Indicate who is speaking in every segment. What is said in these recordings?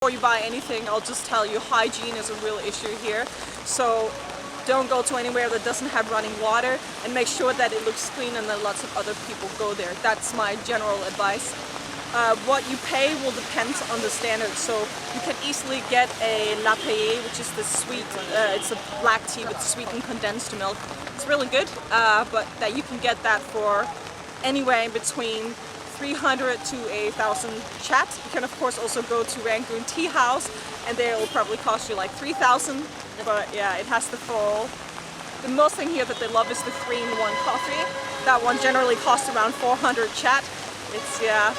Speaker 1: Before you buy anything, I'll just tell you hygiene is a real issue here. So don't go to anywhere that doesn't have running water, and make sure that it looks clean and that lots of other people go there. That's my general advice. What you pay will depend on the standard. So you can easily get a latte, which is the sweet, it's a black tea with sweetened condensed milk. It's really good, but that you can get that for anywhere in between 300 to 1,000 chat. You can of course also go to Yangon Tea House, and there it will probably cost you like 3,000. But yeah, it has the full. The most thing here that they love is the 3-in-1 coffee. That one generally costs around 400 chat. It's, yeah.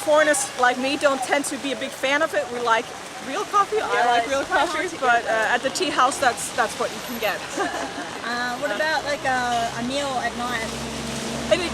Speaker 1: Foreigners like me don't tend to be a big fan of it. We like real coffee. Yeah, I like real coffee, but at the tea house, that's what you can get.
Speaker 2: What about like a meal at night?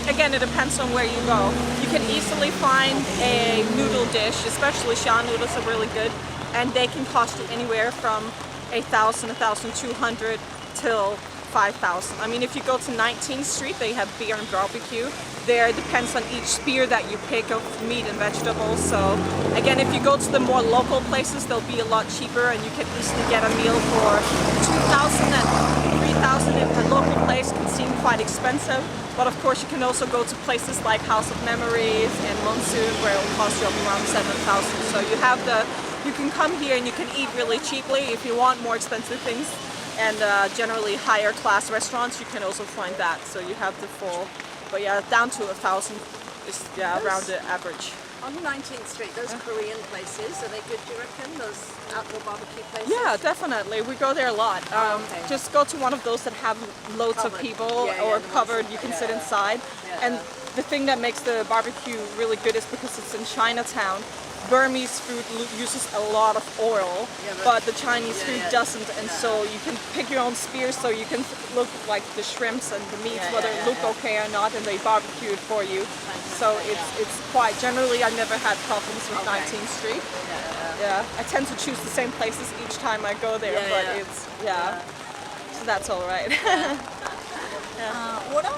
Speaker 1: Again, it depends on where you go. You can easily find a noodle dish, especially Sha noodles are really good, and they can cost you anywhere from 1,000, 1,200 till 5,000. I mean, if you go to 19th Street, they have beer and barbecue. There it depends on each spear that you pick of meat and vegetables. So again, if you go to the more local places, they'll be a lot cheaper, and you can easily get a meal for 2,000 and 3,000. If a local place can seem quite expensive, but of course you can also go to places like House of Memories and Monsoon, where it will cost you around 7,000. So you can come here and you can eat really cheaply. If you want more expensive things and generally higher class restaurants, you can also find that. So you have the full. But yeah, down to 1,000 is around the average.
Speaker 3: On 19th Street, those Korean places, are they good, do you reckon? Those outdoor barbecue places?
Speaker 1: Yeah, definitely. We go there a lot.
Speaker 3: Okay.
Speaker 1: Just go to one of those that have loads of people or covered. You can sit inside. And the thing that makes the barbecue really good is because it's in Chinatown. Burmese food uses a lot of oil, but the Chinese food doesn't, and so you can pick your own spears, so you can look like the shrimps and the meats, whether it look okay or not, and they barbecue it for you. So it's quite, generally I've never had problems with 19th Street. Yeah, I tend to choose the same places each time I go there, but it's, so that's all right.
Speaker 2: Water?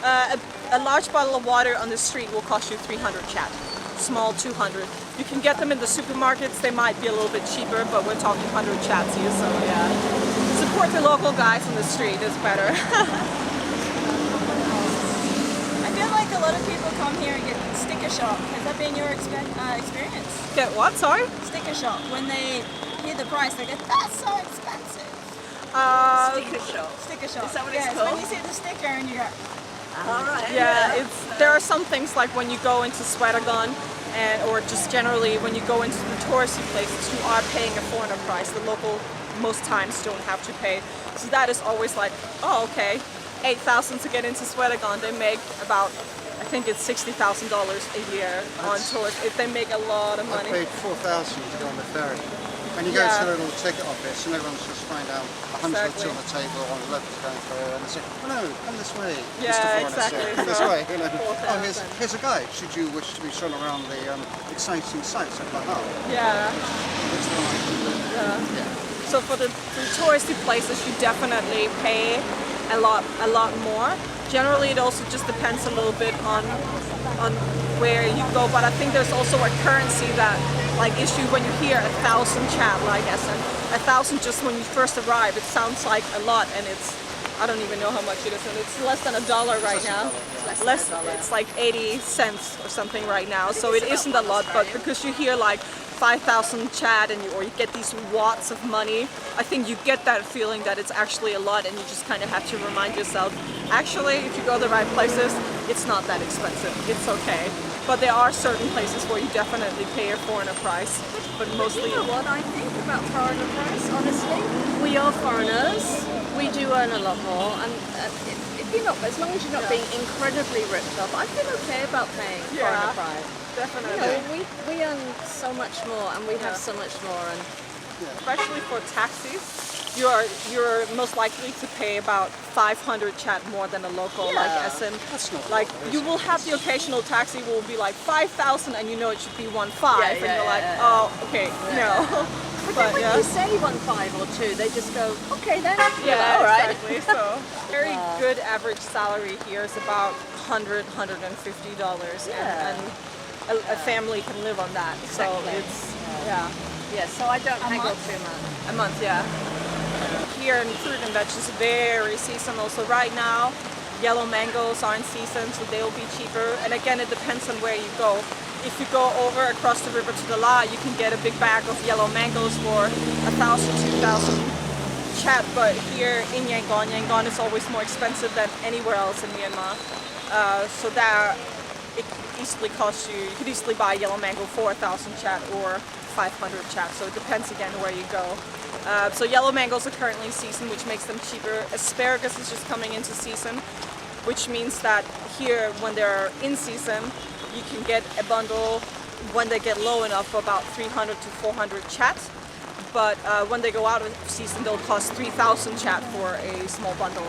Speaker 1: A large bottle of water on the street will cost you 300 chat. Small 200. You can get them in the supermarkets, they might be a little bit cheaper, but we're talking 100 chats here, so yeah. Support the local guys on the street is better.
Speaker 2: I feel like a lot of people come here and get sticker shock. Has that been your experience?
Speaker 1: Get what, sorry?
Speaker 2: Sticker shock. When they hear the price, they go, that's so expensive.
Speaker 3: Sticker shock.
Speaker 2: Sticker shock.
Speaker 3: Is that what it's
Speaker 2: it's
Speaker 3: called?
Speaker 2: when you see the sticker and you go,
Speaker 3: Alright.
Speaker 1: Yeah, there are some things like when you go into Swedagon, or just generally when you go into the touristy places, you are paying a foreigner price. The local most times don't have to pay. So that is always like, oh okay, 8,000 to get into Swedagon. They make about, I think it's $60,000 a year on tours. They make a lot of money.
Speaker 4: I paid 4,000 to go on the ferry. And you go to the little ticket office and everyone's just find out 100 on the table on the locals going through, and they say, oh no, come this way.
Speaker 1: Yeah, exactly.
Speaker 4: Come this way. You know. Oh, here's a guide. Should you wish to be shown around the exciting sights of Lahore?
Speaker 1: Yeah. So for the touristy places, you definitely pay a lot more. Generally, it also just depends a little bit on where you go, but I think there's also a currency that issue when you hear 1,000 chat, I guess, and 1,000 just when you first arrive, it sounds like a lot, and I don't even know how much it is, and it's less than $1 right now. It's like 80 cents or something right now, so it isn't a lot, but because you hear like 5,000 chat or you get these watts of money, I think you get that feeling that it's actually a lot, and you just kind of have to remind yourself, actually, if you go the right places, it's not that expensive, it's okay. But there are certain places where you definitely pay a foreigner price, but mostly...
Speaker 3: You know what I think about foreigner price, honestly? We are foreigners, we do earn a lot more, and if you're not, as long as you're not being incredibly ripped off, I feel okay about paying foreigner price.
Speaker 1: Definitely.
Speaker 3: You know, we earn so much more, and we have so much more, and
Speaker 1: especially for taxis, you're most likely to pay about 500 chat more than a local, as in, you will have the occasional taxi will be like 5,000, and you know it should be 1.5, and you're like, oh, okay, no.
Speaker 3: But when you say 1.5 or 2, they just go, okay then.
Speaker 1: Yeah,
Speaker 3: all right.
Speaker 1: Exactly. So very good average salary here is about $100, $150, and a family can live on that.
Speaker 3: Exactly.
Speaker 1: So it's
Speaker 3: Yeah. Yeah, so I don't haggle
Speaker 2: month?
Speaker 3: too much.
Speaker 1: A month, yeah. Here in fruit and veg is very seasonal. So right now, yellow mangoes are in season, so they will be cheaper. And again, it depends on where you go. If you go over across the river to the La, you can get a big bag of yellow mangoes for 1,000, 2,000 chat. But here in Yangon is always more expensive than anywhere else in Myanmar. So that it easily costs you. You could easily buy a yellow mango for 1,000 chat or 500 chat. So it depends again where you go. So yellow mangoes are currently in season, which makes them cheaper. Asparagus is just coming into season, which means that here, when they're in season, you can get a bundle when they get low enough for about 300 to 400 chat. But when they go out of season, they'll cost 3,000 chat for a small bundle.